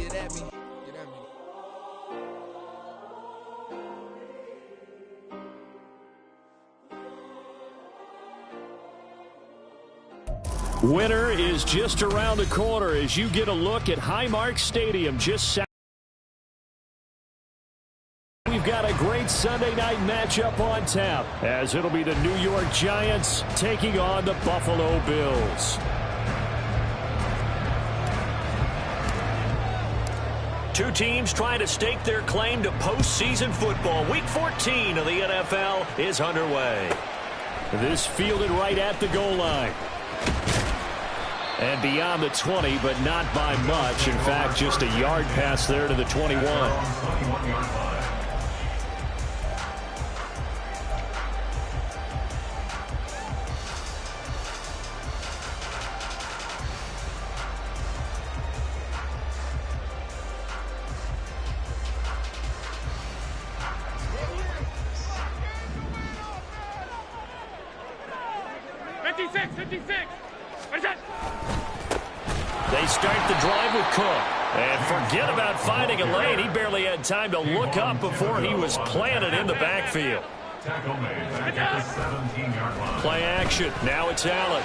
Get at me. Get at me. Winter is just around the corner as you get a look at Highmark Stadium just south. We've got a great Sunday night matchup on tap as it'll be the New York Giants taking on the Buffalo Bills. Two teams trying to stake their claim to postseason football. Week 14 of the NFL is underway. This fielded right at the goal line. And beyond the 20, but not by much. In fact, just a yard pass there to the 21. They start the drive with Cook. And forget about finding a lane. He barely had time to look up before he was planted in the backfield. Play action. Now it's Allen.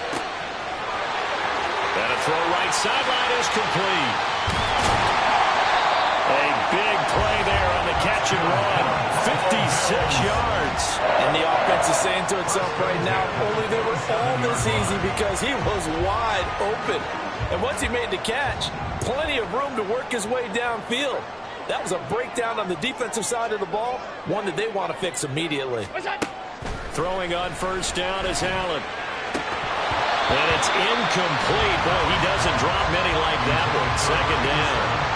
And a throw right sideline is complete. A big play there on the catch and run. 56 yards. And the offense is saying to itself right now, only they were all this easy because he was wide open. And once he made the catch, plenty of room to work his way downfield. That was a breakdown on the defensive side of the ball, one that they want to fix immediately. Throwing on first down is Allen. And it's incomplete. Boy, he doesn't drop many like that one. Second down.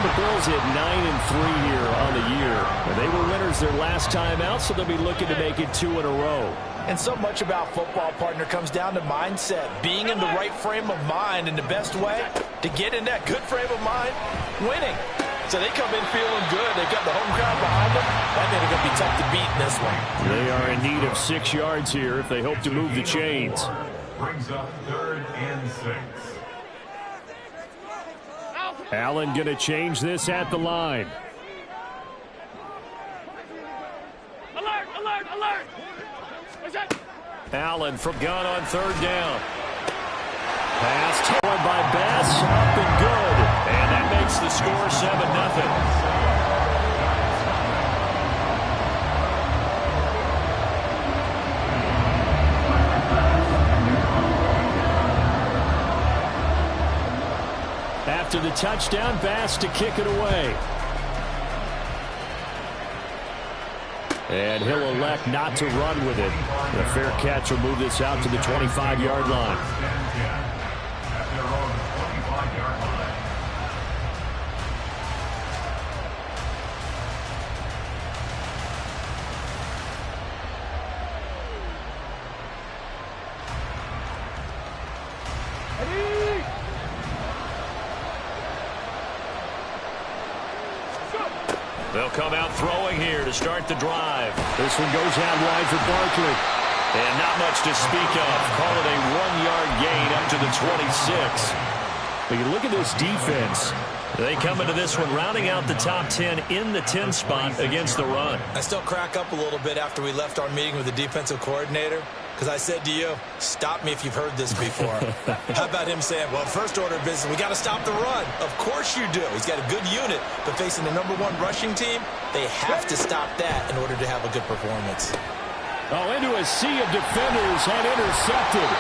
The Bills hit 9-3 here on the year. And they were winners their last time out, so they'll be looking to make it 2 in a row. And so much about football, partner, comes down to mindset. Being in the right frame of mind, and the best way to get in that good frame of mind, winning. So they come in feeling good. They've got the home crowd behind them. I think they're going to be tough to beat in this one. They are in need of 6 yards here if they hope to move the chains. Brings up 3rd and 6. Allen going to change this at the line. Alert, alert, alert. What's that? Allen from gun on 3rd down. Pass toward by Bass, up and good. And that makes the score 7-0. After the touchdown, Bass to kick it away. And he'll elect not to run with it. A fair catch will move this out to the 25-yard line. They'll come out throwing here to start the drive. This one goes out wide for Barkley. And not much to speak of. Call it a 1-yard gain up to the 26. But you look at this defense. They come into this one rounding out the top 10 in the 10 spot against the run. I still crack up a little bit after we left our meeting with the defensive coordinator. Because I said to you, stop me if you've heard this before. How about him saying, well, first order of business, we got to stop the run. Of course you do. He's got a good unit, but facing the #1 rushing team, they have to stop that in order to have a good performance. Oh, into a sea of defenders and intercepted.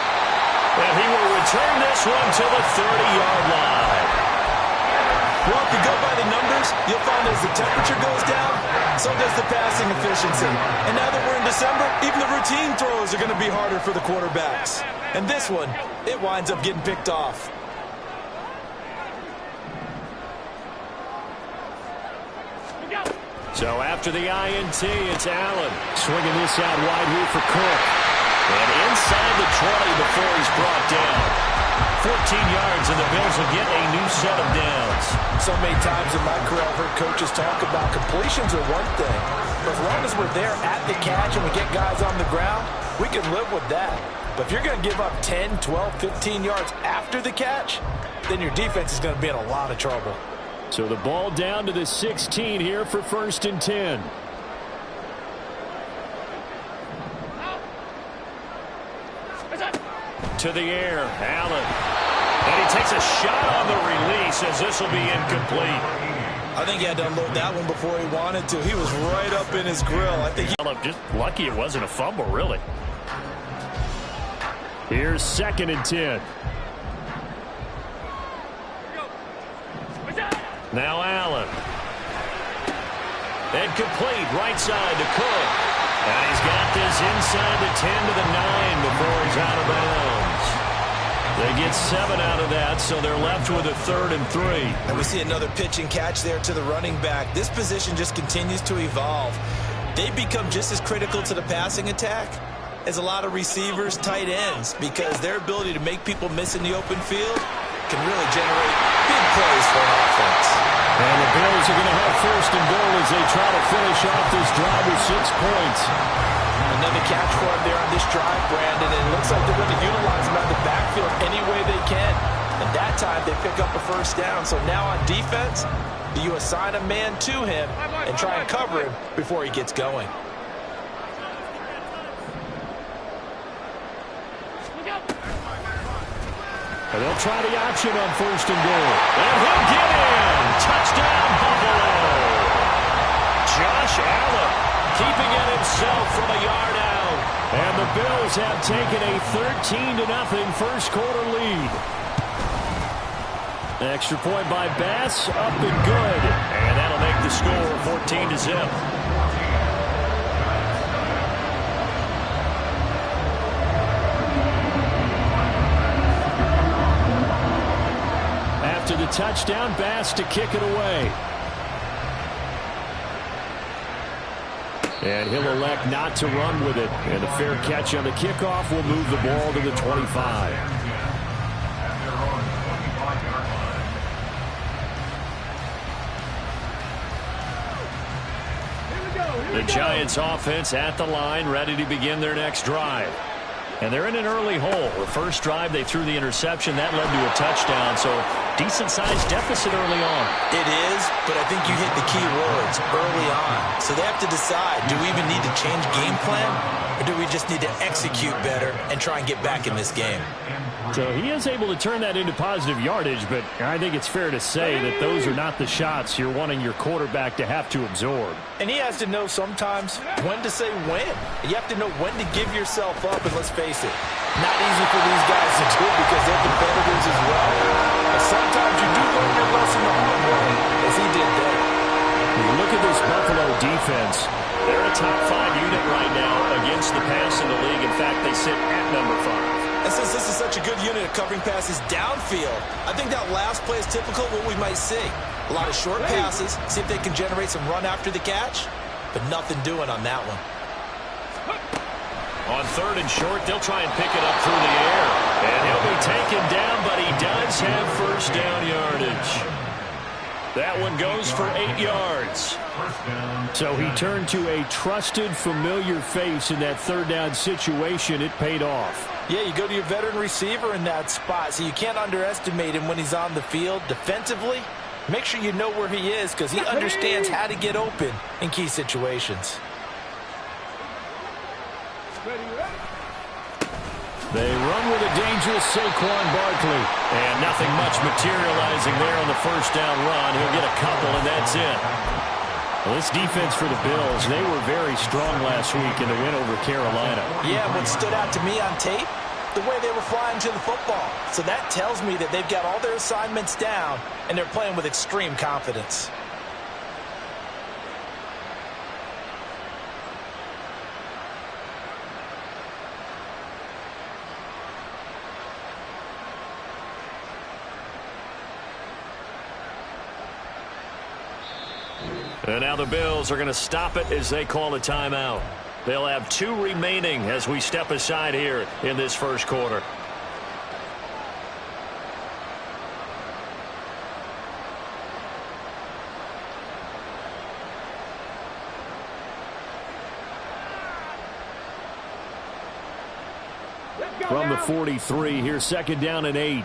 And he will return this one to the 30-yard line. Well, if you go by the numbers, you'll find as the temperature goes down, so does the passing efficiency. And now that we're in December, even the routine throws are going to be harder for the quarterbacks. And this one, it winds up getting picked off. So after the INT, it's Allen. Swinging this out wide here for Cook. And inside the 20 before he's brought down. 14 yards, and the Bills will get a new set of downs. So many times in my career, I've heard coaches talk about completions are one thing. But as long as we're there at the catch and we get guys on the ground, we can live with that. But if you're going to give up 10, 12, 15 yards after the catch, then your defense is going to be in a lot of trouble. So the ball down to the 16 here for 1st and 10. To the air, Allen. And he takes a shot on the release as this will be incomplete. I think he had to unload that one before he wanted to. He was right up in his grill. I think Just lucky it wasn't a fumble, really. Here's 2nd and 10. Now Allen. Incomplete, right side to Cook. And he's got this inside the 10 to the 9 before he's out of bounds. They get 7 out of that, so they're left with a 3rd and 3. And we see another pitch and catch there to the running back. This position just continues to evolve. They become just as critical to the passing attack as a lot of receivers, tight ends, because their ability to make people miss in the open field can really generate big plays for an offense. And the Bills are going to have 1st and goal as they try to finish off this drive with 6 points. Another catch for him there on this drive, Brandon, and it looks like they're going to utilize him out of the backfield any way they can. And that time they pick up a 1st down. So now on defense, do you assign a man to him and try and cover him before he gets going? And they'll try the option on 1st and goal. And he'll get in. Touchdown, Buffalo. Josh Allen keeping it himself from a yard out. And the Bills have taken a 13-0 first quarter lead. Extra point by Bass, up and good. And that'll make the score 14-0. After the touchdown, Bass to kick it away. And he'll elect not to run with it. And a fair catch on the kickoff will move the ball to the 25. The Giants offense at the line, ready to begin their next drive. And they're in an early hole. The first drive, they threw the interception. That led to a touchdown, so decent-sized deficit early on. It is, but I think you hit the key words, early on. So they have to decide, do we even need to change game plan, or do we just need to execute better and try and get back in this game? So he is able to turn that into positive yardage, but I think it's fair to say that those are not the shots you're wanting your quarterback to have to absorb. And he has to know sometimes when to say when. You have to know when to give yourself up, and let's face it, not easy for these guys to do because they're competitors as well. But sometimes you do learn your lesson the hard way, as he did there. When you look at this Buffalo defense, they're a top 5 unit right now against the pass in the league. In fact, they sit at number 5. And since this is such a good unit of covering passes downfield, I think that last play is typical of what we might see. A lot of short passes, see if they can generate some run after the catch, but nothing doing on that one. On 3rd and short, they'll try and pick it up through the air. And he'll be taken down, but he does have 1st down yardage. That one goes for 8 yards. So he turned to a trusted, familiar face in that 3rd down situation. It paid off. Yeah, you go to your veteran receiver in that spot, so you can't underestimate him when he's on the field defensively. Make sure you know where he is because he understands how to get open in key situations. They run with a dangerous Saquon Barkley. And nothing much materializing there on the 1st down run. He'll get a couple, and that's it. Well, this defense for the Bills, they were very strong last week in the win over Carolina. Yeah, what stood out to me on tape, the way they were flying to the football. So that tells me that they've got all their assignments down, and they're playing with extreme confidence. And now the Bills are going to stop it as they call a timeout. They'll have 2 remaining as we step aside here in this first quarter. From the 43, here's 2nd down and 8.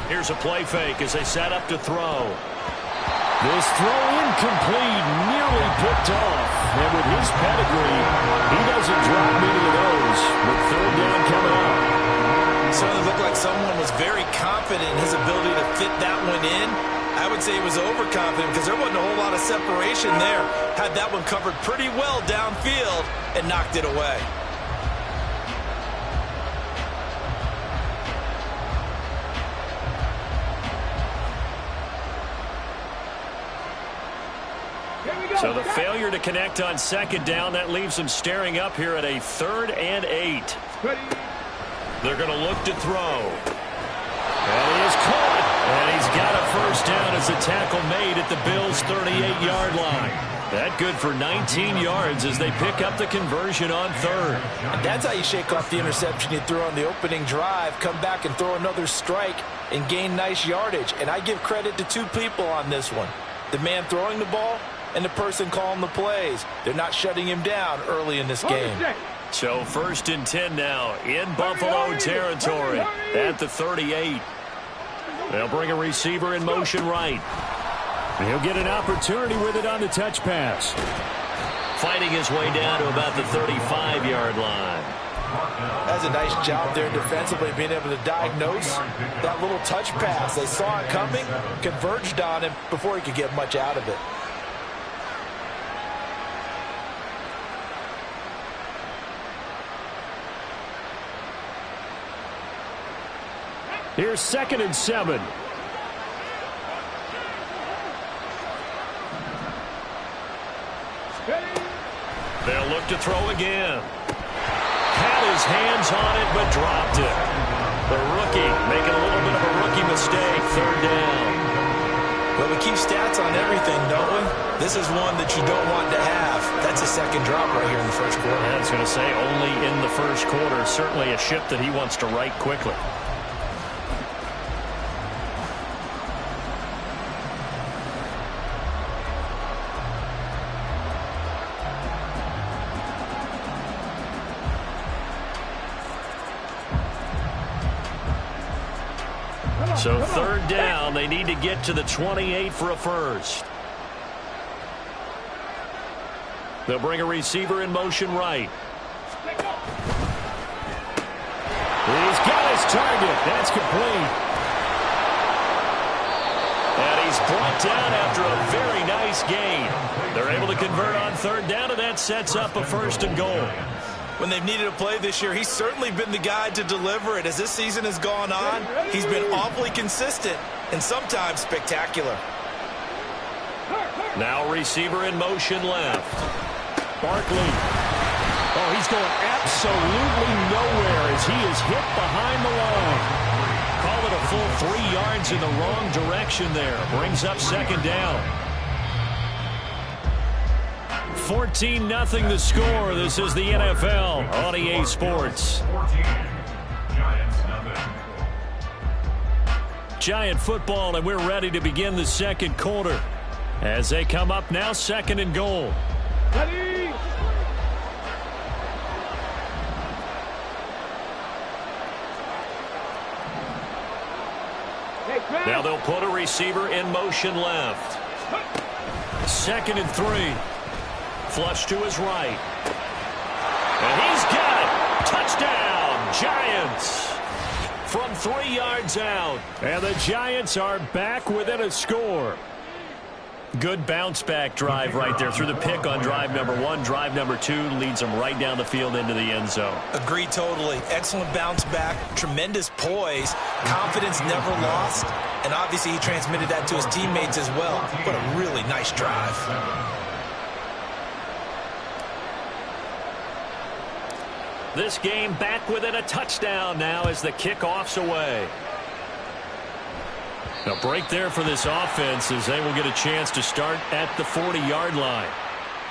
Here's a play fake as they set up to throw. This throw incomplete, nearly picked off. And with his pedigree, he doesn't drop many of those with third down coming up. Certainly looked like someone was very confident in his ability to fit that one in. I would say he was overconfident because there wasn't a whole lot of separation there. Had that one covered pretty well downfield and knocked it away. So the failure to connect on second down, that leaves them staring up here at a 3rd and 8. They're going to look to throw. And he is caught. And he's got a first down as the tackle made at the Bills' 38-yard line. That good for 19 yards as they pick up the conversion on 3rd. And that's how you shake off the interception you threw on the opening drive, come back and throw another strike and gain nice yardage. And I give credit to two people on this one. The man throwing the ball and the person calling the plays. They're not shutting him down early in this game. So 1st and 10 now in Buffalo territory at the 38. They'll bring a receiver in motion right. He'll get an opportunity with it on the touch pass. Fighting his way down to about the 35-yard line. That's a nice job there defensively, being able to diagnose that little touch pass. They saw it coming, converged on him before he could get much out of it. Here's 2nd and 7. They'll look to throw again. Had his hands on it, but dropped it. The rookie making a little bit of a rookie mistake. 3rd down. Well, we keep stats on everything, don't we? This is one that you don't want to have. That's a second drop right here in the first quarter. I was going to say only in the first quarter. Certainly a ship that he wants to right quickly. So 3rd down, they need to get to the 28 for a first. They'll bring a receiver in motion right. He's got his target. That's complete. And he's brought down after a very nice gain. They're able to convert on 3rd down, and that sets up a 1st and goal. When they've needed a play this year, he's certainly been the guy to deliver it. As this season has gone on, he's been awfully consistent and sometimes spectacular. Now receiver in motion left. Barkley. Oh, he's going absolutely nowhere as he is hit behind the line. Call it a full 3 yards in the wrong direction there. Brings up 2nd down. 14-0 the score. This is the NFL on EA Sports. Giant football, and we're ready to begin the second quarter. As they come up now, 2nd and goal. Ready. Now they'll put a receiver in motion left. 2nd and 3. Flush to his right. And he's got it. Touchdown, Giants. From 3 yards out. And the Giants are back within a score. Good bounce-back drive right there through the pick on drive number 1. Drive number 2 leads them right down the field into the end zone. Agreed totally. Excellent bounce back. Tremendous poise. Confidence never lost. And obviously he transmitted that to his teammates as well. What a really nice drive. This game back within a touchdown now as the kickoff's away. A break there for this offense as they will get a chance to start at the 40-yard line.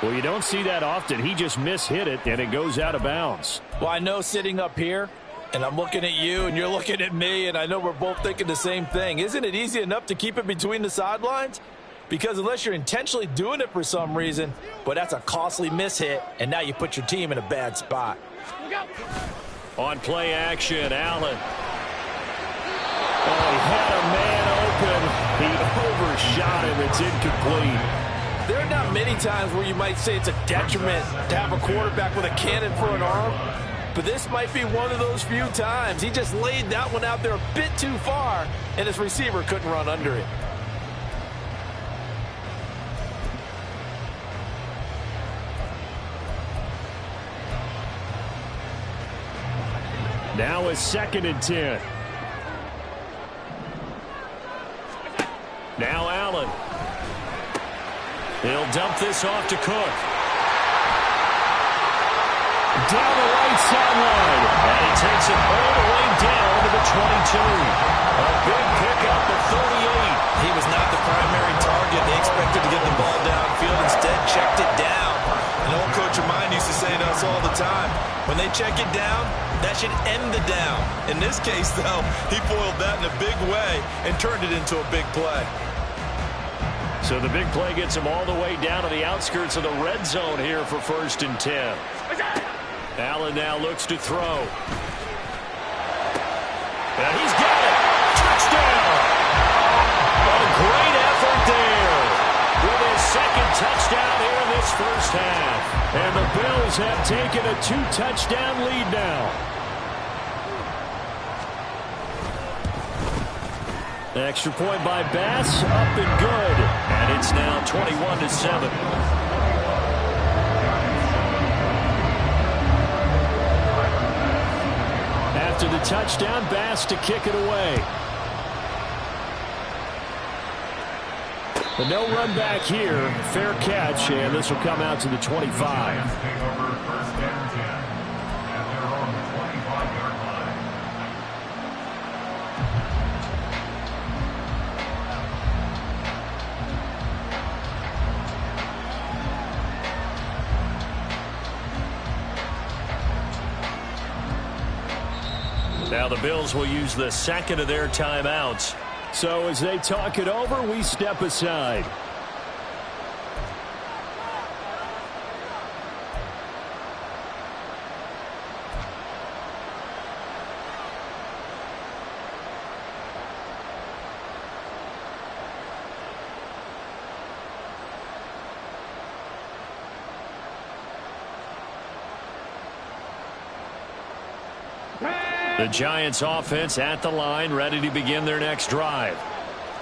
Well, you don't see that often. He just mishit it, and it goes out of bounds. Well, I know sitting up here, and I'm looking at you, and you're looking at me, and I know we're both thinking the same thing. Isn't it easy enough to keep it between the sidelines? Because unless you're intentionally doing it for some reason, but that's a costly mishit, and now you put your team in a bad spot. On play action, Allen. Oh, he had a open. He overshot him. It's incomplete. There are not many times where you might say it's a detriment to have a quarterback with a cannon for an arm, but this might be one of those few times. He just laid that one out there a bit too far, and his receiver couldn't run under it. Now a 2nd and 10. Now Allen. He'll dump this off to Cook. Down the right sideline. And he takes it all the way down to the 22. A big pickup at 38. He was not the primary target. They expected to get the ball downfield. Instead, checked it down. An old coach of mine used to say to us all the time, when they check it down, that should end the down. In this case, though, he foiled that in a big way and turned it into a big play. So the big play gets him all the way down to the outskirts of the red zone here for 1st and 10. Allen now looks to throw. And he's got it. Touchdown. What a great effort there. With his 2nd touchdown here in this first half. And the Bills have taken a 2-touchdown lead now. Extra point by Bass, up and good. And it's now 21-7. After the touchdown, Bass to kick it away. But no run back here. Fair catch, and this will come out to the 25. Take over 1st and 10 at their own 25-yard line. Now the Bills will use the 2nd of their timeouts. So as they talk it over, we step aside. The Giants offense at the line, ready to begin their next drive.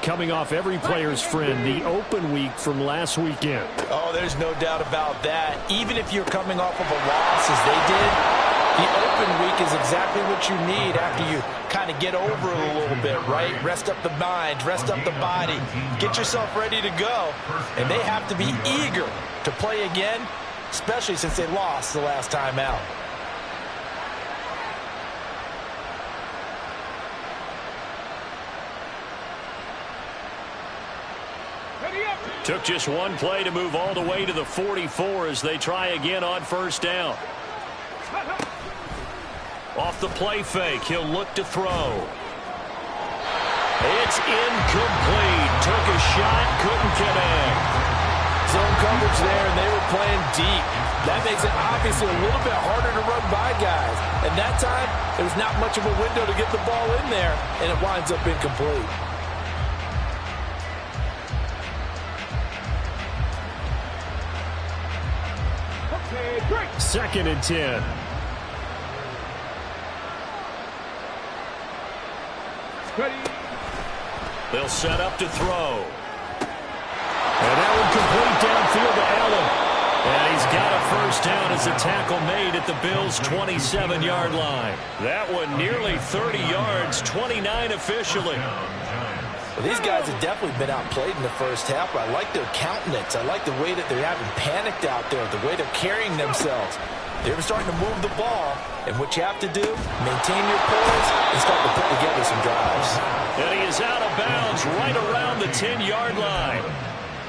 Coming off every player's friend, the open week from last weekend. Oh, there's no doubt about that. Even if you're coming off of a loss as they did, the open week is exactly what you need after you kind of get over it a little bit, right? Rest up the mind, rest up the body, get yourself ready to go. And they have to be eager to play again, especially since they lost the last time out. Took just one play to move all the way to the 44 as they try again on 1st down. Off the play fake, he'll look to throw. It's incomplete. Took a shot, couldn't connect. Zone coverage there, and they were playing deep. That makes it obviously a little bit harder to run by guys. And that time, there was not much of a window to get the ball in there, and it winds up incomplete. 2nd and 10. They'll set up to throw. And that one complete downfield to Allen. And he's got a 1st down as a tackle made at the Bills' 27-yard line. That one nearly 30 yards, 29 officially. Well, these guys have definitely been outplayed in the first half, but I like their countenance. I like the way that they're having panicked out there, the way they're carrying themselves. They're starting to move the ball, and what you have to do, maintain your poise and start to put together some drives. And he is out of bounds right around the 10-yard line.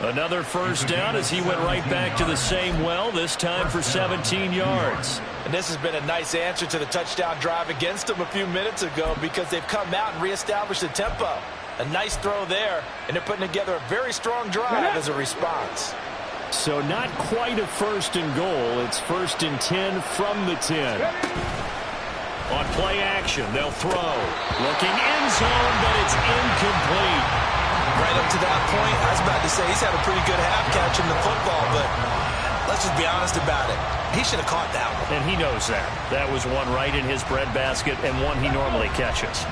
Another 1st down as he went right back to the same well, this time for 17 yards. And this has been a nice answer to the touchdown drive against them a few minutes ago because they've come out and reestablished the tempo. A nice throw there, and they're putting together a very strong drive as a response. So not quite a 1st and goal. It's 1st and 10 from the 10. On play action, they'll throw. Looking end zone, but it's incomplete. Right up to that point, I was about to say he's had a pretty good half catching the football, but let's just be honest about it. He should have caught that one. And he knows that. That was one right in his breadbasket and one he normally catches.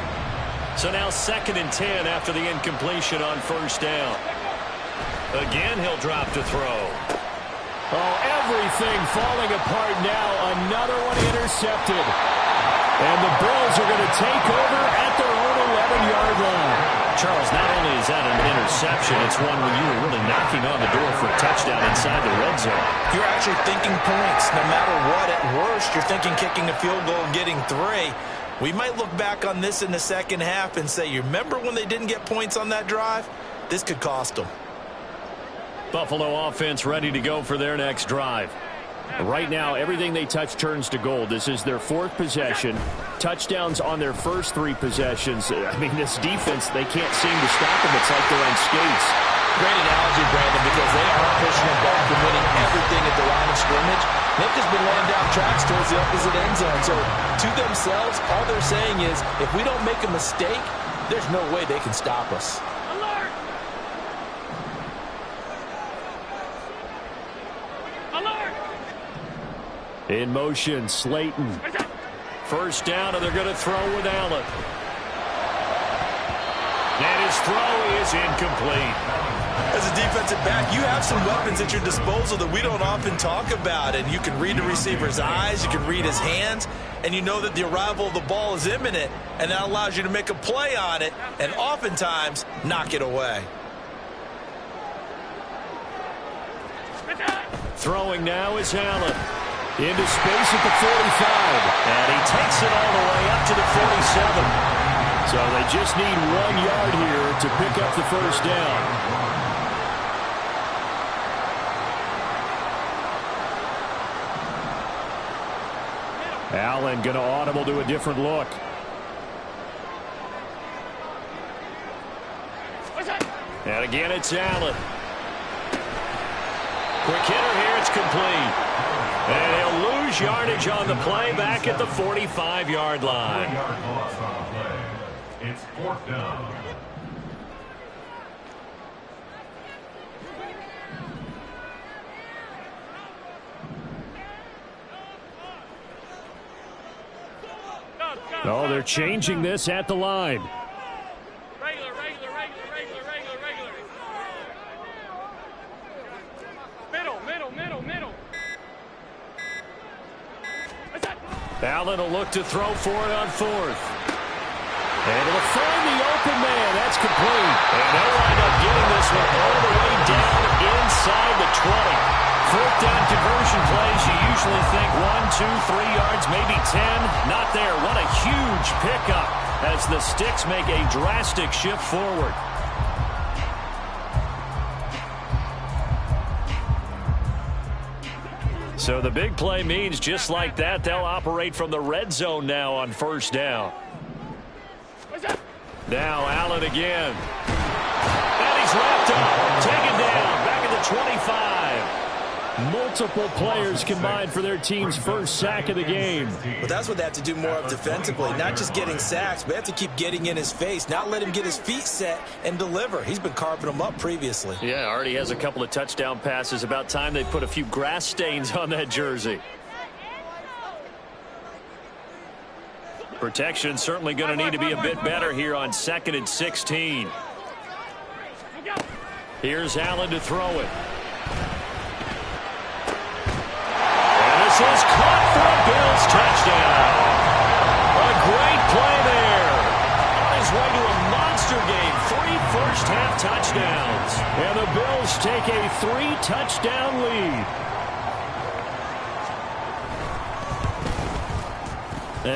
So now 2nd and 10 after the incompletion on 1st down. Again, he'll drop to throw. Oh, everything falling apart now. Another one intercepted. And the Bills are going to take over at their own 11-yard line. Charles, not only is that an interception, it's one when you were really knocking on the door for a touchdown inside the red zone. You're actually thinking points. No matter what, at worst, you're thinking kicking a field goal and getting 3. We might look back on this in the second half and say, you remember when they didn't get points on that drive? This could cost them. Buffalo offense ready to go for their next drive. Right now, everything they touch turns to gold. This is their 4th possession. Touchdowns on their first 3 possessions. I mean, this defense, they can't seem to stop them. It's like they're on skates. Great analogy, Brandon, because they are pushing them back and winning everything at the line of scrimmage. They've just been laying down tracks towards the opposite end zone. So, to themselves, all they're saying is, if we don't make a mistake, there's no way they can stop us. In motion, Slayton. 1st down, and they're going to throw with Allen. And his throw is incomplete. As a defensive back, you have some weapons at your disposal that we don't often talk about. And you can read the receiver's eyes, you can read his hands, and you know that the arrival of the ball is imminent, and that allows you to make a play on it and oftentimes knock it away. Throwing now is Allen. Into space at the 45. And he takes it all the way up to the 47. So they just need 1 yard here to pick up the 1st down. Allen going to audible to a different look. And again, it's Allen. Quick hitter here. It's complete. And he'll lose yardage on the play back at the 45-yard line. 4-yard loss on the play. It's 4th down. Oh, they're changing this at the line. Regular. Middle. Allen will look to throw for it on 4th. And it'll find the open man. That's complete. And they'll wind up getting this one all the way down inside the 20. 4th down conversion plays, you usually think 1, 2, 3 yards, maybe 10. Not there. What a huge pickup as the Sticks make a drastic shift forward. So the big play means just like that, they'll operate from the red zone now on 1st down. Now Allen again. And he's wrapped up. Taken down. Back at the 25. Multiple players combined for their team's 1st sack of the game. Well, that's what they have to do more of defensively. Not just getting sacks, but they have to keep getting in his face. Not let him get his feet set and deliver. He's been carving them up previously. Yeah, already has a couple of touchdown passes. About time they put a few grass stains on that jersey. Protection certainly going to need to be a bit better here on 2nd and 16. Here's Allen to throw it. This is caught for a Bills touchdown. A great play there. On his way to a monster game. 3 first-half touchdowns. And the Bills take a 3-touchdown lead.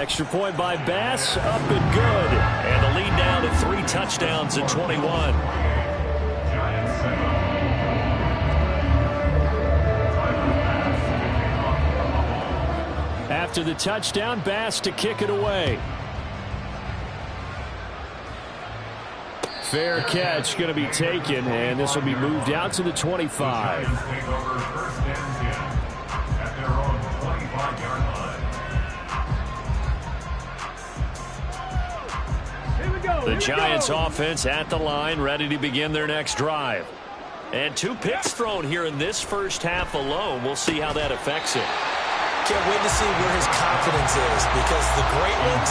Extra point by Bass. Up and good. And the lead down to 3 touchdowns at 21. After the touchdown, Bass to kick it away. Fair catch going to be taken, and this will be moved out to the 25. Here we The Giants offense at the line, ready to begin their next drive. And 2 picks thrown here in this first half alone. We'll see how that affects it. Can't wait to see where his confidence is, because the great ones,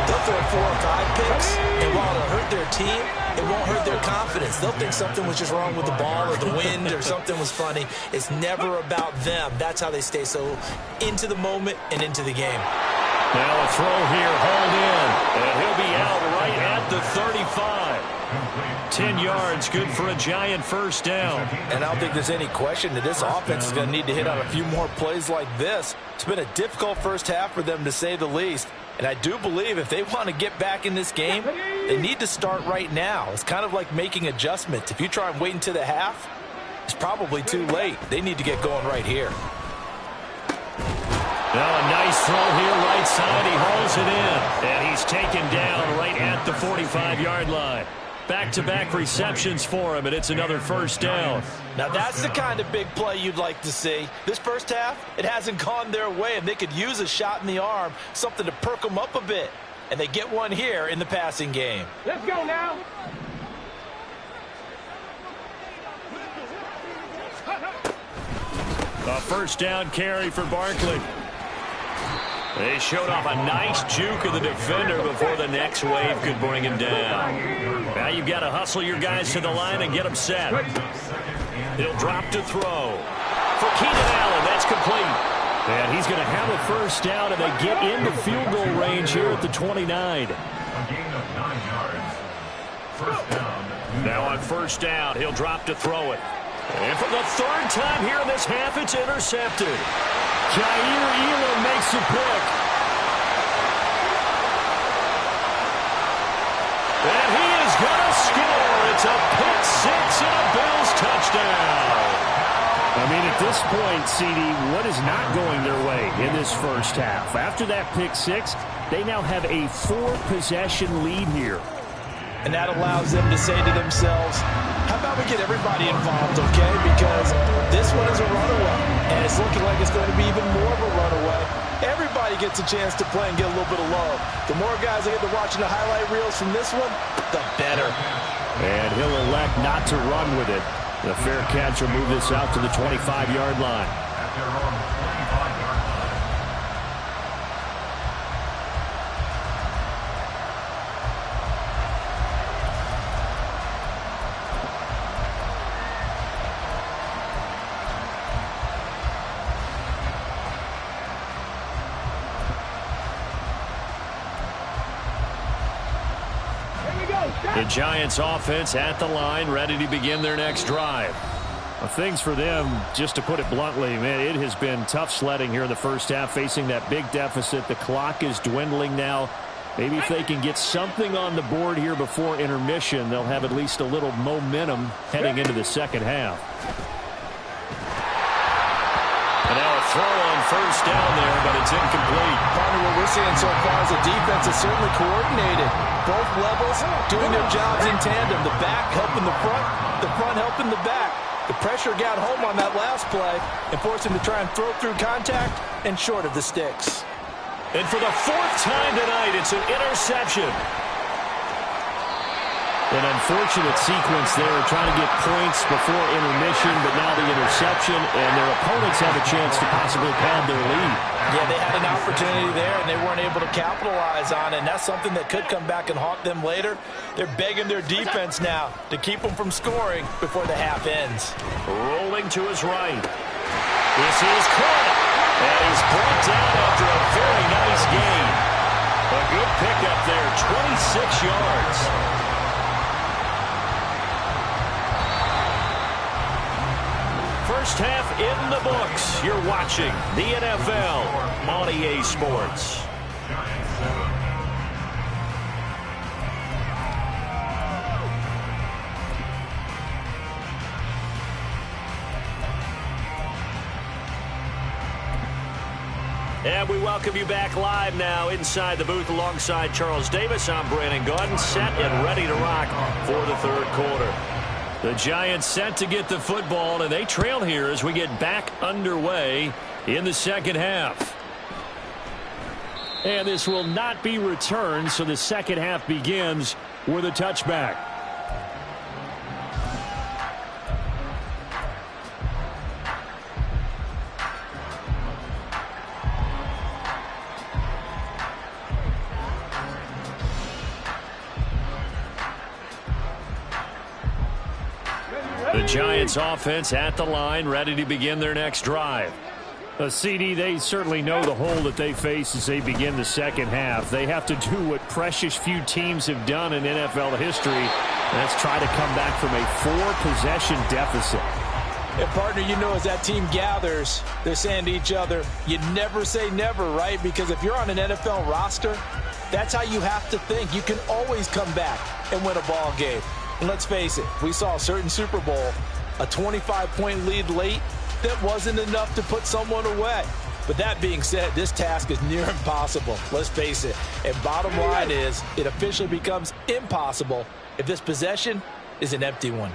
they'll throw 4 or 5 picks, and while it'll hurt their team, it won't hurt their confidence. They'll think something was just wrong with the ball or the wind or something was funny. It's never about them. That's how they stay so into the moment and into the game. Now a throw here, hauled in, and he'll be out right at the 35. 10 yards, good for a Giant first down. And I don't think there's any question that this offense is going to need to hit on a few more plays like this. It's been a difficult first half for them, to say the least. And I do believe if they want to get back in this game, they need to start right now. It's kind of like making adjustments. If you try and wait until the half, it's probably too late. They need to get going right here. Now a nice throw here, right side. He hauls it in, and he's taken down right at the 45-yard line. Back-to-back receptions for him, and it's another first down. Now that's the kind of big play you'd like to see. This first half, it hasn't gone their way, and they could use a shot in the arm, something to perk them up a bit. And they get one here in the passing game. Let's go now. A first down carry for Barkley. They showed off a nice juke of the defender before the next wave could bring him down. Now you've got to hustle your guys to the line and get them set. He'll drop to throw. For Keenan Allen, that's complete. And he's going to have a first down, and they get into field goal range here at the 29. A gain of 9 yards. First down. Now on first down, he'll drop to throw it. And for the 3rd time here in this half, it's intercepted. da123kidyeah makes a pick. And he is going to score. It's a pick 6 and a Bills touchdown. I mean, at this point, CD, what is not going their way in this first half? After that pick 6, they now have a 4-possession lead here. And that allows them to say to themselves, how about we get everybody involved, okay? Because this one is a runaway, and it's looking like it's going to be even more of a runaway. Everybody gets a chance to play and get a little bit of love. The more guys that get to watching the highlight reels from this one, the better. And he'll elect not to run with it. The fair catch will move this out to the 25-yard line. At their own 25-yard line. The Giants offense at the line, ready to begin their next drive. Well, things for them, just to put it bluntly, man, it has been tough sledding here in the first half, facing that big deficit. The clock is dwindling now. Maybe if they can get something on the board here before intermission, they'll have at least a little momentum heading into the second half. And now a throw on first down there, but it's incomplete. Partner, what we're seeing so far is the defense is certainly coordinated. Both levels doing their jobs in tandem. The back helping the front helping the back. The pressure got home on that last play and forced him to try and throw through contact and short of the sticks. And for the 4th time tonight, it's an interception. An unfortunate sequence there, trying to get points before intermission, but now the interception, and their opponents have a chance to possibly pad their lead. Yeah, they had an opportunity there, and they weren't able to capitalize on it, and that's something that could come back and haunt them later. They're begging their defense now to keep them from scoring before the half ends. Rolling to his right. This is caught, and he's brought down after a very nice gain. A good pickup there, 26 yards. First half in the books. You're watching the NFL on EA Sports. And we welcome you back live now inside the booth alongside Charles Davis. I'm Brandon Gaudin, set and ready to rock for the 3rd quarter. The Giants set to get the football, and they trail here as we get back underway in the second half. And this will not be returned, so the second half begins with a touchback. The Giants offense at the line, ready to begin their next drive. CD, they certainly know the hole that they face as they begin the second half. They have to do what precious few teams have done in NFL history. That's try to come back from a 4-possession deficit. And partner, you know, as that team gathers, they're saying to each other, you never say never, right? Because if you're on an NFL roster, that's how you have to think. You can always come back and win a ball game. And let's face it, we saw a certain Super Bowl, a 25-point lead late, that wasn't enough to put someone away. But that being said, this task is near impossible. Let's face it. And bottom line is, it officially becomes impossible if this possession is an empty one.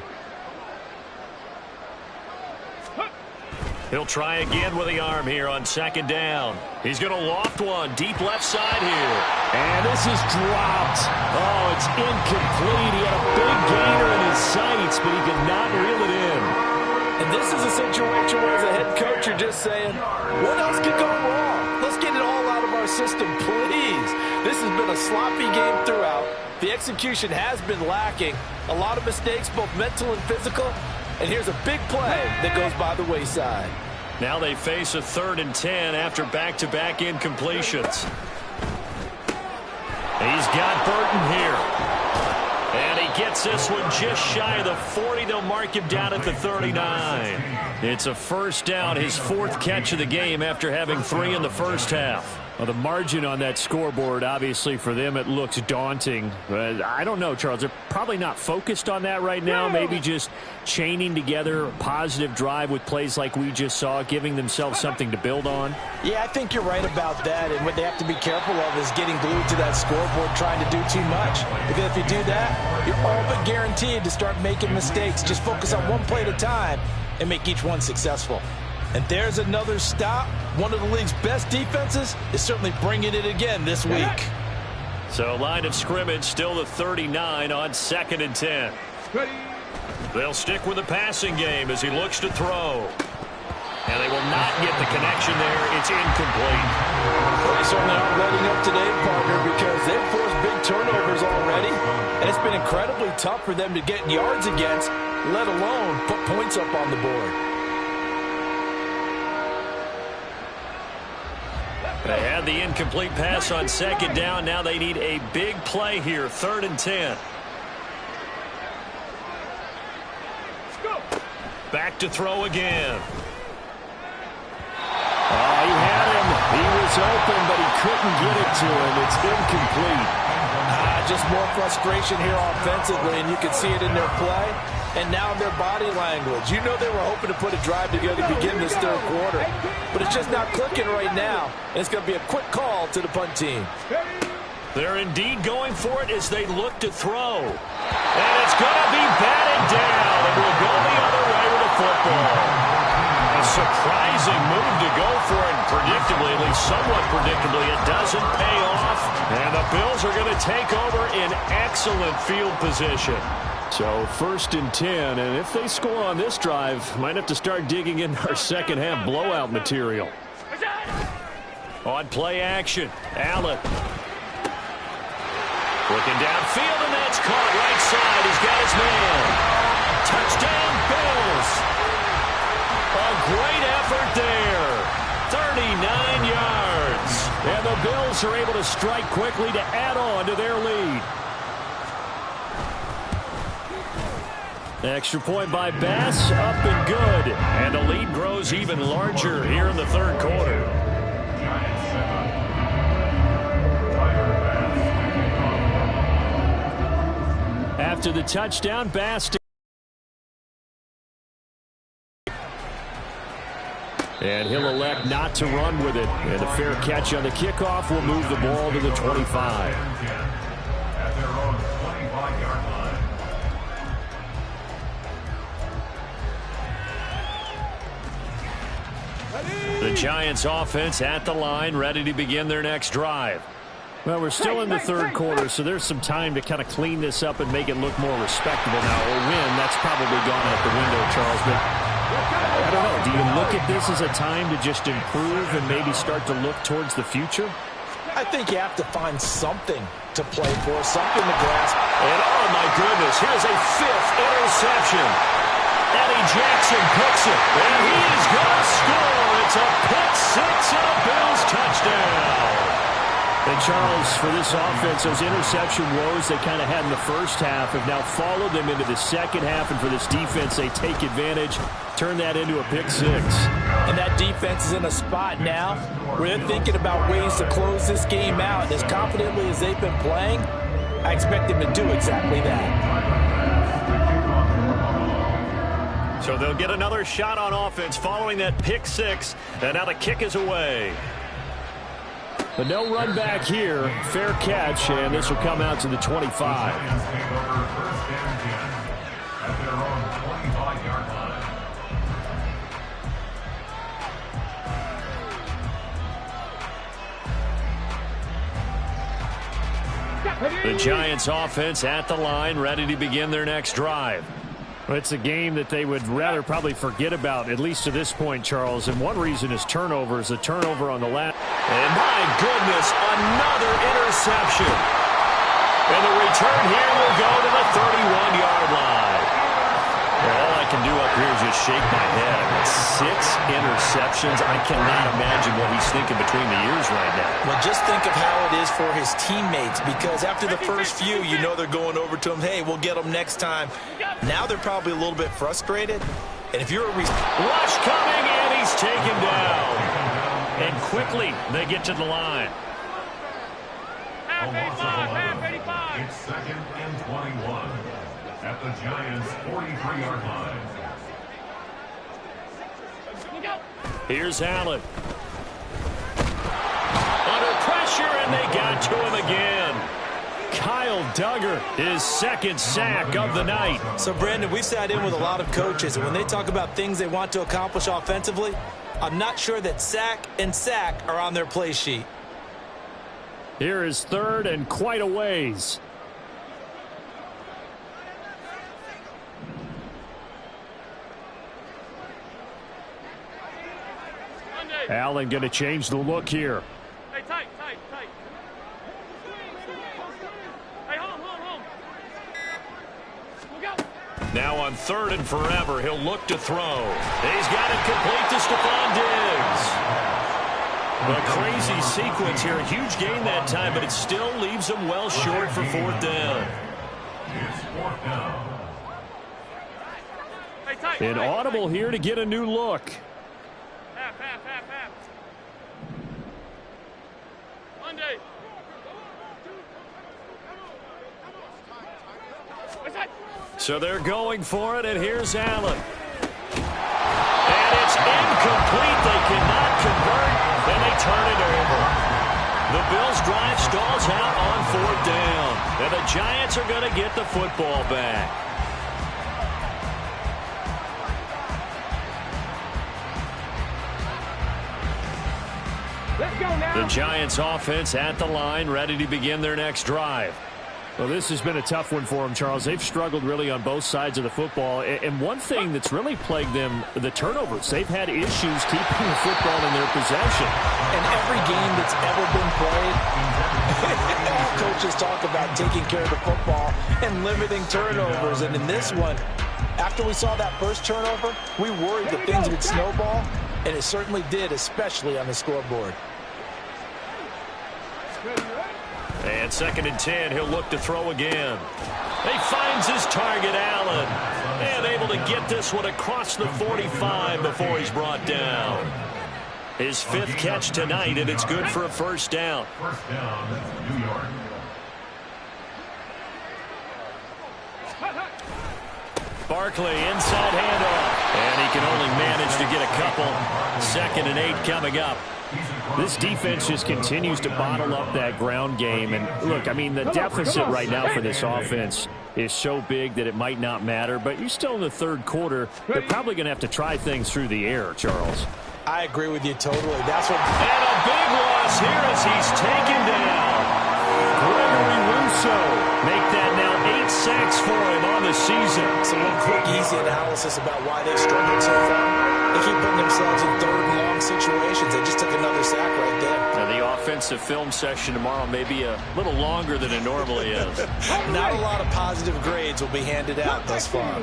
He'll try again with the arm here on second down. He's going to loft one deep left side here. And this is dropped. Oh, it's incomplete. He had a big gainer in his sights, but he could not reel it in. And this is a situation where as a head coach, you're just saying, what else could go wrong? Let's get it all out of our system, please. This has been a sloppy game throughout. The execution has been lacking. A lot of mistakes, both mental and physical. And here's a big play that goes by the wayside. Now they face a 3rd and 10 after back-to-back incompletions. He's got Burton here. And he gets this one just shy of the 40. They'll mark him down at the 39. It's a first down, his 4th catch of the game after having 3 in the first half. Well, the margin on that scoreboard, obviously, for them, it looks daunting. But I don't know, Charles. They're probably not focused on that right now. Maybe just chaining together a positive drive with plays like we just saw, giving themselves something to build on. Yeah, I think you're right about that. And what they have to be careful of is getting glued to that scoreboard, trying to do too much. Because if you do that, you're all but guaranteed to start making mistakes. Just focus on one play at a time and make each one successful. And there's another stop. One of the league's best defenses is certainly bringing it again this week. So line of scrimmage still the 39 on 2nd and 10. They'll stick with the passing game as he looks to throw. And they will not get the connection there. It's incomplete. Well, they certainly aren't letting up today, partner, because they've forced big turnovers already. And it's been incredibly tough for them to get yards against, let alone put points up on the board. They had the incomplete pass on 2nd down. Now they need a big play here, 3rd and 10. Back to throw again. Oh, he had him. He was open, but he couldn't get it to him. It's incomplete. Just more frustration here offensively, and you can see it in their play and now in their body language. You know they were hoping to put a drive together to begin this 3rd quarter, but it's just not clicking right now, and it's going to be a quick call to the punt team. They're indeed going for it as they look to throw. And it's going to be batted down, and will go the other way with the football. A surprising move to go for it, and predictably, at least somewhat predictably, it doesn't pay off. And the Bills are going to take over in excellent field position. So 1st and 10, and if they score on this drive, might have to start digging in our second half blowout material. On play action, Allen. Looking downfield, and that's caught right side. He's got his man. Touchdown, Bills. A great effort there. 39 yards. And the Bills are able to strike quickly to add on to their lead. Extra point by Bass, up and good. And the lead grows even larger here in the 3rd quarter. After the touchdown, Bass. And he'll elect not to run with it. And a fair catch on the kickoff will move the ball to the 25. At their own 25-yard line. The Giants offense at the line, ready to begin their next drive. Well, we're still in the third quarter, so there's some time to kind of clean this up and make it look more respectable now. A win, that's probably gone out the window, Charles. But I don't know. Do you look at this as a time to just improve and maybe start to look towards the future? I think you have to find something to play for, something to grasp. And oh my goodness, here's a 5th interception. Eddie Jackson picks it, and he is going to score. It's a pick six and a Bills touchdown. And Charles, for this offense, those interception woes they kind of had in the first half have now followed them into the second half. And for this defense, they take advantage, turn that into a pick six. And that defense is in a spot now where they're thinking about ways to close this game out. And as confidently as they've been playing, I expect them to do exactly that. So they'll get another shot on offense following that pick six. And now the kick is away. But no run back here. Fair catch, and this will come out to the 25. The Giants offense at the line, ready to begin their next drive. It's a game that they would rather probably forget about, at least to this point, Charles. And one reason is turnovers. A turnover on the last. And my goodness, another interception. And the return here will go to the 31-yard line. All I can do up here is just shake my head. 6 interceptions. I cannot imagine what he's thinking between the ears right now. Well, just think of how it is for his teammates, because after the first few, you know they're going over to him, hey, we'll get them next time. Now they're probably a little bit frustrated. And if you're a rush coming, and he's taken down. And quickly, they get to the line. Half 85, half 85. It's 2nd and 21 at the Giants' 43-yard line. Here's Allen. Under pressure, and they got to him again. Kyle Duggar, his 2nd sack of the night. So, Brandon, we've sat in with a lot of coaches, and when they talk about things they want to accomplish offensively, I'm not sure that sack and sack are on their play sheet. Here is 3rd and quite a ways. Allen going to change the look here. Hey, tight, tight, tight. Hey, hold. Look out. Now on 3rd and forever, he'll look to throw. He's got it complete to Stephon Diggs. A crazy sequence here. A huge gain that time, but it still leaves him well short for 4th down. It's 4th down. Hey, tight. An audible here to get a new look. Half. Monday. So they're going for it, and here's Allen. And it's incomplete. They cannot convert, and they turn it over. The Bills' drive stalls out on 4th down, and the Giants are going to get the football back. The Giants offense at the line, ready to begin their next drive. Well, this has been a tough one for them, Charles. They've struggled really on both sides of the football. And one thing that's really plagued them, the turnovers. They've had issues keeping the football in their possession. And every game that's ever been played, coaches talk about taking care of the football and limiting turnovers. And in this one, after we saw that first turnover, we worried that things would snowball, and it certainly did, especially on the scoreboard. And 2nd and 10, he'll look to throw again. He finds his target, Allen, and able to get this one across the 45 before he's brought down. His 5th catch tonight, and it's good for a 1st down. 1st down, New York. Barkley inside handoff, and he can only manage to get a couple. 2nd and 8 coming up. This defense just continues to bottle up that ground game. And look, I mean, the deficit right now for this offense is so big that it might not matter. But you're still in the 3rd quarter. They're probably going to have to try things through the air, Charles. I agree with you totally. That's what. And a big loss here as he's taken down. Gregory Rousseau make that now 8 sacks for him on the season. So one quick, easy analysis about why they struggled so far. They keep putting themselves in third and long situations. They just took another sack right there. Now the offensive film session tomorrow may be a little longer than it normally is. Not a lot of positive grades will be handed out thus far.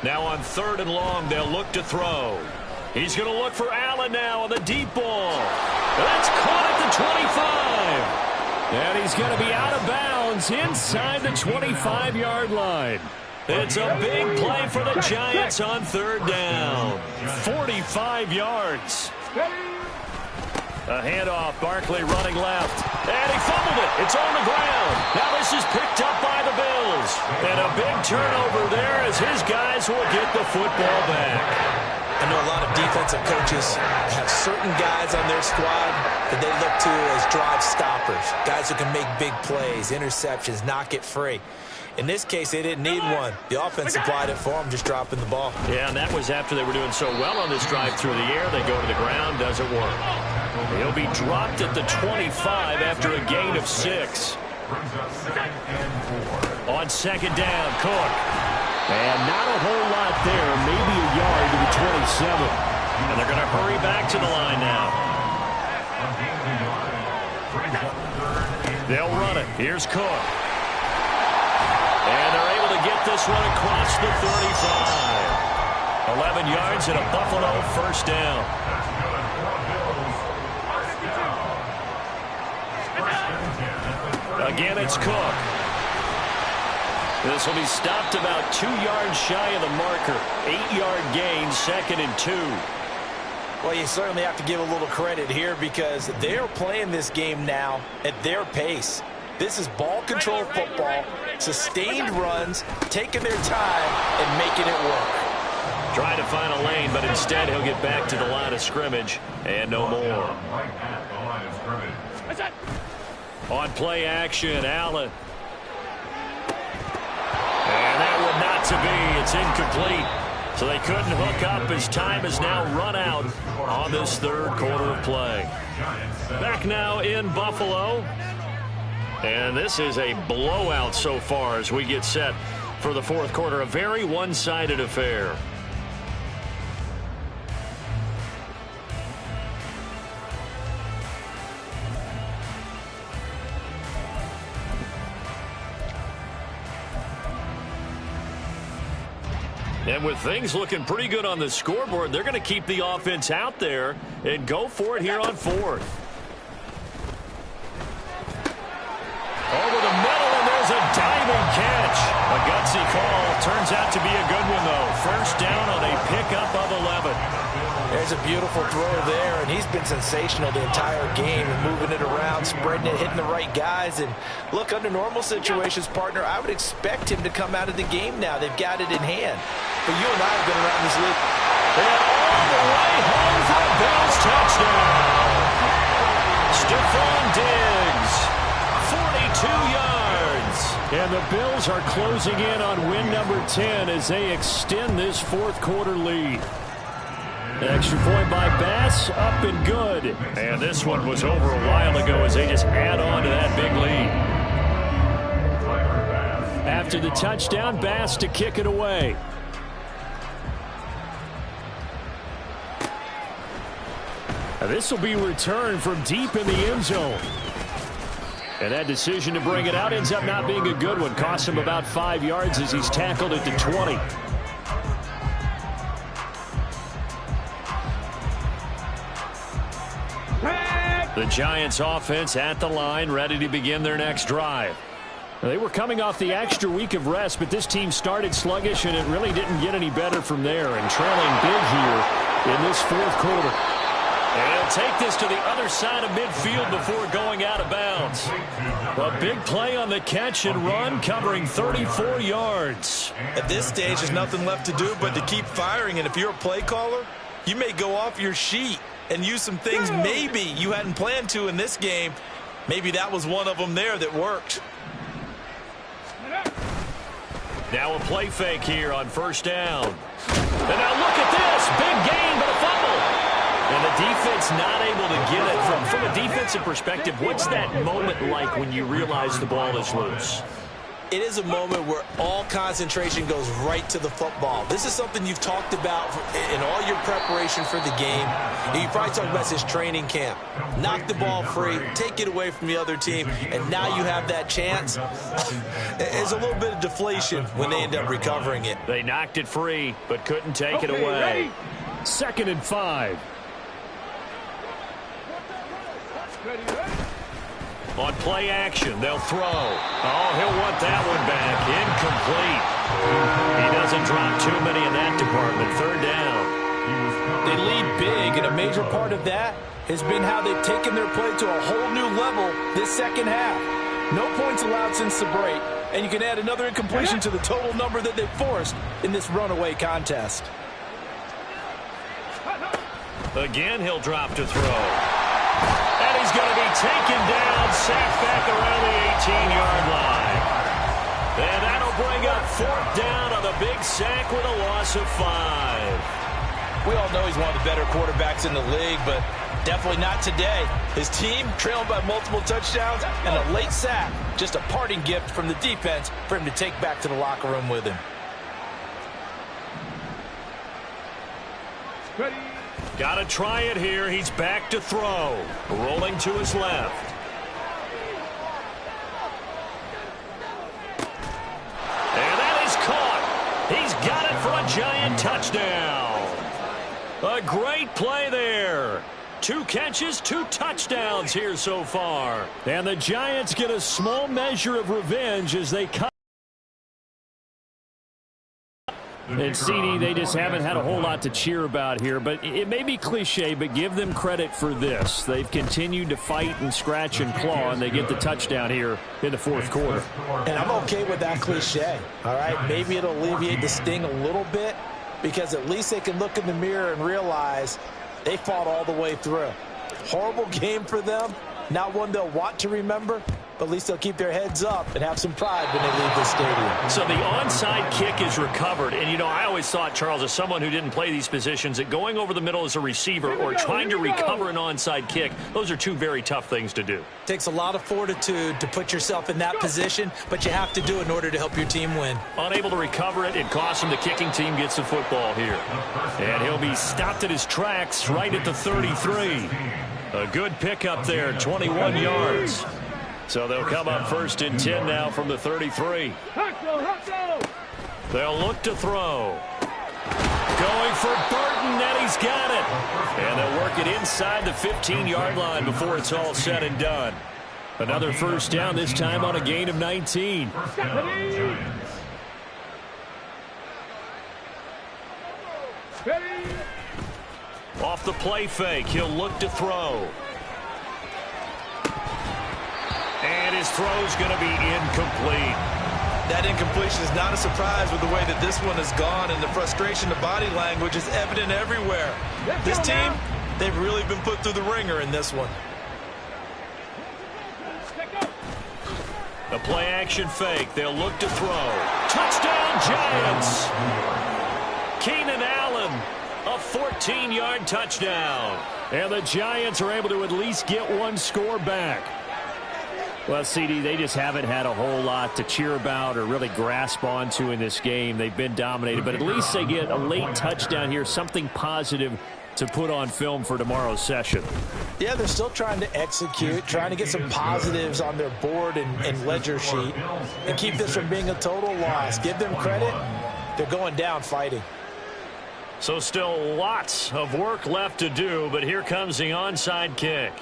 Now on 3rd and long, they'll look to throw. He's going to look for Allen now on the deep ball. That's caught at the 25. And he's going to be out of bounds inside the 25-yard line. It's a big play for the Giants on 3rd down. 45 yards. A handoff, Barkley running left. And he fumbled it. It's on the ground. Now this is picked up by the Bills. And a big turnover there as his guys will get the football back. I know a lot of defensive coaches have certain guys on their squad that they look to as drive stoppers, guys who can make big plays, interceptions, knock it free. In this case, they didn't need one. The offense supplied it for them, just dropping the ball. Yeah, and that was after they were doing so well on this drive through the air. They go to the ground, doesn't work. He'll be dropped at the 25 after a gain of 6. On 2nd down, Cook. And not a whole lot there, maybe a yard to the 27. And they're going to hurry back to the line now. They'll run it. Here's Cook. And they're able to get this one across the 35. 11 yards and a Buffalo 1st down. Again, it's Cook. This will be stopped about 2 yards shy of the marker. 8-yard gain, 2nd and 2. Well, you certainly have to give a little credit here because they're playing this game now at their pace. This is ball control football, sustained runs, taking their time and making it work. Trying to find a lane, but instead he'll get back to the line of scrimmage and no more. On play action, Allen. And that would not to be. It's incomplete. So they couldn't hook up as time has now run out on this 3rd quarter of play. Back now in Buffalo. And this is a blowout so far as we get set for the 4th quarter. A very one-sided affair. And with things looking pretty good on the scoreboard, they're going to keep the offense out there and go for it here on 4th. Over the middle, and there's a diving catch. A gutsy call. Turns out to be a good one, though. 1st down on a pickup of 11. There's a beautiful throw there, and he's been sensational the entire game and moving it around, spreading it, hitting the right guys. And look, under normal situations, partner, I would expect him to come out of the game now. They've got it in hand. But you and I have been around this league. And all the way home for a Bills touchdown. Stephon Diggs, 42 yards. And the Bills are closing in on win number 10 as they extend this 4th quarter lead. Extra point by Bass, up and good. And this one was over a while ago as they just add on to that big lead. After the touchdown, Bass to kick it away. Now this will be returned from deep in the end zone. And that decision to bring it out ends up not being a good one. Costs him about 5 yards as he's tackled at the 20. The Giants offense at the line, ready to begin their next drive. They were coming off the extra week of rest, but this team started sluggish, and it really didn't get any better from there. And trailing big here in this 4th quarter. And he'll take this to the other side of midfield before going out of bounds. A big play on the catch and run, covering 34 yards. At this stage, there's nothing left to do but to keep firing. And if you're a play caller, you may go off your sheet and use some things maybe you hadn't planned to in this game. Maybe that was one of them there that worked. Now a play fake here on 1st down. And now look at this. Big gain, but a fumble. And the defense not able to get it. From a defensive perspective, what's that moment like when you realize the ball is loose? It is a moment where all concentration goes right to the football. This is something you've talked about in all your preparation for the game. You probably talked about this training camp. Knock the ball free, take it away from the other team, and now you have that chance. There's a little bit of deflation when they end up recovering it. They knocked it free, but couldn't take it away. Ready? 2nd and 5. Ready? On play action, they'll throw. Oh, he'll want that one back. Incomplete. He doesn't drop too many in that department. 3rd down. They lead big, and a major part of that has been how they've taken their play to a whole new level this second half. No points allowed since the break, and you can add another incompletion to the total number that they've forced in this runaway contest. Again, he'll drop to throw. And he's going to be taken down, sacked back around the 18-yard line. And that'll bring up 4th down on the big sack with a loss of 5. We all know he's one of the better quarterbacks in the league, but definitely not today. His team trailing by multiple touchdowns and a late sack. Just a parting gift from the defense for him to take back to the locker room with him. Ready? Got to try it here. He's back to throw. Rolling to his left. And that is caught. He's got it for a giant touchdown. A great play there. 2 catches, 2 touchdowns here so far. And the Giants get a small measure of revenge as they cut. And CD, they just haven't had a whole lot to cheer about here, but it may be cliche, but give them credit for this. They've continued to fight and scratch and claw, and they get the touchdown here in the 4th quarter. And I'm okay with that cliche, all right? Maybe it'll alleviate the sting a little bit because at least they can look in the mirror and realize they fought all the way through. Horrible game for them, not one they'll want to remember, but at least they'll keep their heads up and have some pride when they leave the stadium. So the onside kick is recovered. And, you know, I always thought, Charles, as someone who didn't play these positions, that going over the middle as a receiver or trying to recover an onside kick, those are 2 very tough things to do. Takes a lot of fortitude to put yourself in that position, but you have to do it in order to help your team win. Unable to recover it, it costs him. The kicking team gets the football here. And he'll be stopped at his tracks right at the 33. A good pickup there, 21 yards. So they'll come up 1st and 10 now from the 33. They'll look to throw. Going for Burton, and he's got it. And they'll work it inside the 15-yard line before it's all said and done. Another 1st down, this time on a gain of 19. Off the play fake, he'll look to throw. And his throw's going to be incomplete. That incompletion is not a surprise with the way that this one has gone, and the frustration, the body language is evident everywhere. This team, they've really been put through the ringer in this one. The play action fake, they'll look to throw. Touchdown Giants! Keenan Allen, a 14-yard touchdown. And the Giants are able to at least get 1 score back. Well, CD, they just haven't had a whole lot to cheer about or really grasp onto in this game. They've been dominated, but at least they get a late touchdown here, something positive to put on film for tomorrow's session. Yeah, they're still trying to execute, trying to get some positives on their board and ledger sheet and keep this from being a total loss. Give them credit. They're going down fighting. So still lots of work left to do, but here comes the onside kick.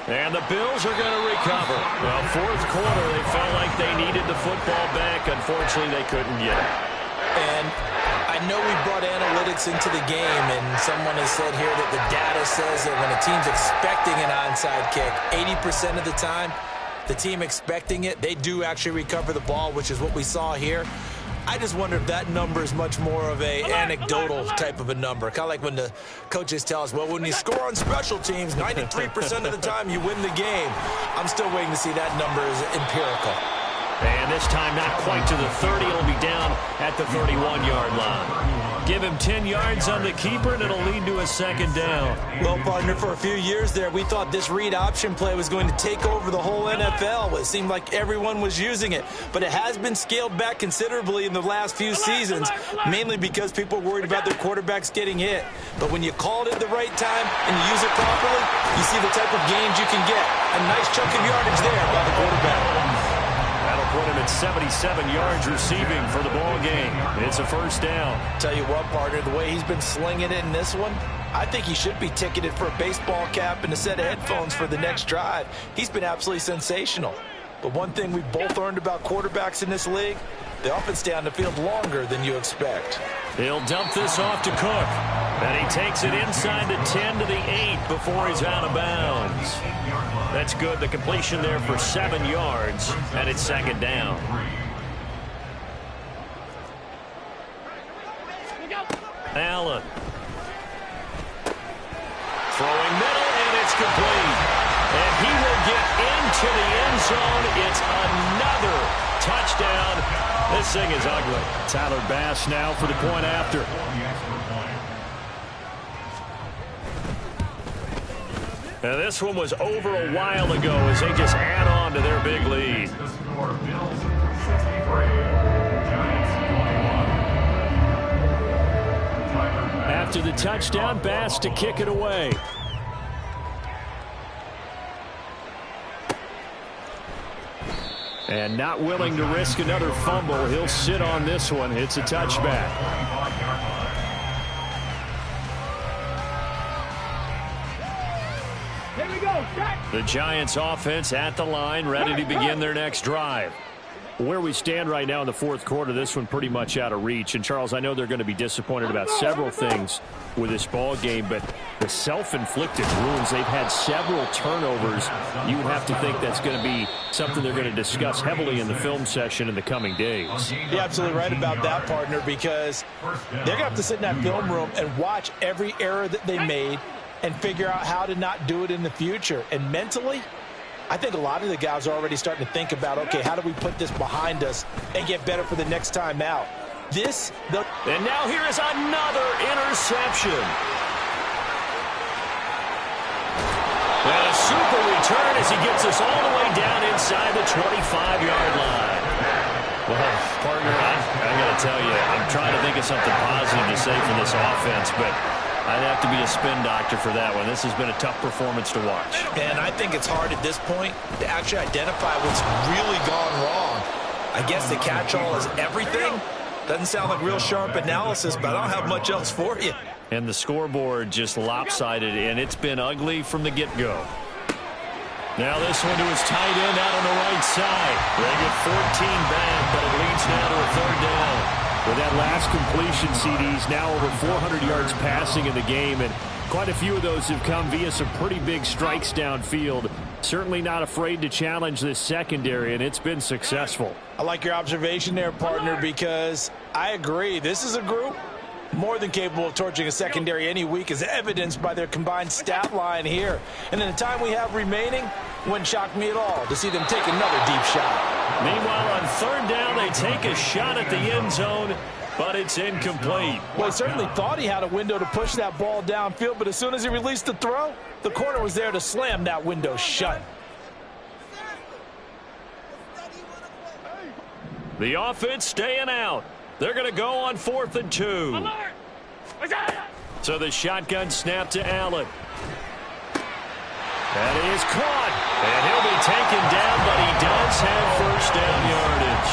And the Bills are going to recover. Well, 4th quarter, they felt like they needed the football back. Unfortunately, they couldn't get it. And I know we brought analytics into the game, and someone has said here that the data says that when a team's expecting an onside kick, 80% of the time, the team expecting it, they do actually recover the ball, which is what we saw here. I just wonder if that number is much more of a anecdotal type of a number. Kind of like when the coaches tell us, well, when you score on special teams, 93% of the time you win the game. I'm still waiting to see that number is empirical. And this time not quite to the 30. It'll be down at the 31-yard line. Give him 10 yards on the keeper, and it'll lead to a second down. Well, partner, for a few years there, we thought this read option play was going to take over the whole NFL. It seemed like everyone was using it. But it has been scaled back considerably in the last few seasons, mainly because people are worried about their quarterbacks getting hit. But when you call it at the right time and you use it properly, you see the type of gains you can get. A nice chunk of yardage there by the quarterback. Put him at 77 yards receiving for the ball game. It's a first down. Tell you what, partner, the way he's been slinging it in this one, I think he should be ticketed for a baseball cap and a set of headphones for the next drive. He's been absolutely sensational. But one thing we've both learned about quarterbacks in this league, they often stay on the field longer than you expect. He'll dump this off to Cook. And he takes it inside the 10 to the 8 before he's out of bounds. That's good. The completion there for 7 yards, and it's second down. Allen. Throwing middle, and it's complete. And he will get into the end zone. It's another touchdown. This thing is ugly. Tyler Bass now for the point after. Now this one was over a while ago as they just add on to their big lead. After the touchdown, Bass to kick it away. And not willing to risk another fumble. He'll sit on this one. It's a touchback. The Giants offense at the line, ready to begin their next drive. Where we stand right now in the fourth quarter, this one pretty much out of reach. And, Charles, I know they're going to be disappointed about several things with this ball game, but the self-inflicted wounds, they've had several turnovers. You have to think that's going to be something they're going to discuss heavily in the film session in the coming days. You're absolutely right about that, partner, because they're going to have to sit in that film room and watch every error that they made and figure out how to not do it in the future. And mentally, I think a lot of the guys are already starting to think about, okay, how do we put this behind us and get better for the next time out? And now here is another interception. And a super return as he gets us all the way down inside the 25-yard line. Well, partner, I got to tell you, I'm trying to think of something positive to say for this offense, but I'd have to be a spin doctor for that one. This has been a tough performance to watch. And I think it's hard at this point to actually identify what's really gone wrong. I guess the catch-all is everything. Doesn't sound like real sharp analysis, but I don't have much else for you. And the scoreboard just lopsided, and it's been ugly from the get-go. Now this one to his tight end out on the right side. They get 14 back, but it leads now to a third down. With that last completion, CDs now over 400 yards passing in the game, and quite a few of those have come via some pretty big strikes downfield. Certainly not afraid to challenge this secondary, and it's been successful. I like your observation there, partner, because I agree. This is a group more than capable of torching a secondary any week, as evidenced by their combined stat line here. And in the time we have remaining, wouldn't shock me at all to see them take another deep shot. Meanwhile, on third down, they take a shot at the end zone, but it's incomplete. Well, he certainly thought he had a window to push that ball downfield, but as soon as he released the throw, the corner was there to slam that window shut. The offense staying out. They're going to go on 4th and 2. So the shotgun snap to Allen. And he is caught. And he'll be taken down, but he does have first down yardage.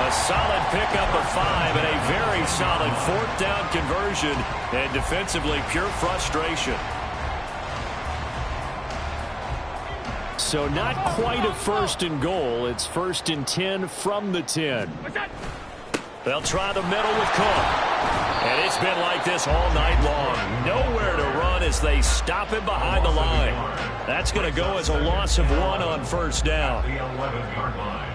A solid pickup of 5 and a very solid 4th down conversion. And defensively, pure frustration. So not quite a first and goal. It's 1st and 10 from the 10. They'll try the middle with Cook. And it's been like this all night long. Nowhere to run as they stop him behind the line. That's going to go as a loss of 1 on first down. The 11-yard line.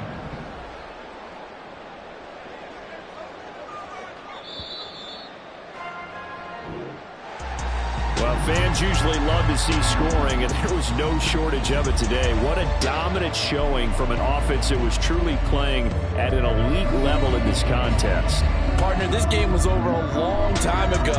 Well, fans usually love to see scoring, and there was no shortage of it today. What a dominant showing from an offense that was truly playing at an elite level in this contest. Partner, this game was over a long time ago.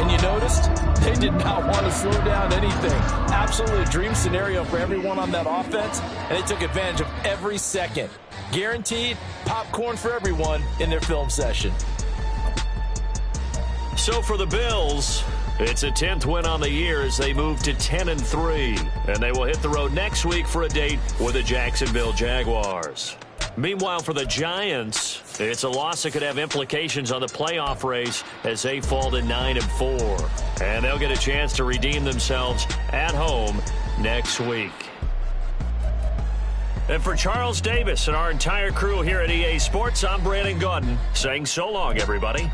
And you noticed they did not want to slow down anything. Absolutely a dream scenario for everyone on that offense, and they took advantage of every second. Guaranteed popcorn for everyone in their film session. So for the Bills, it's a 10th win on the year as they move to 10-3. And they will hit the road next week for a date with the Jacksonville Jaguars. Meanwhile, for the Giants, it's a loss that could have implications on the playoff race as they fall to 9-4. And they'll get a chance to redeem themselves at home next week. And for Charles Davis and our entire crew here at EA Sports, I'm Brandon Gaudin saying so long, everybody.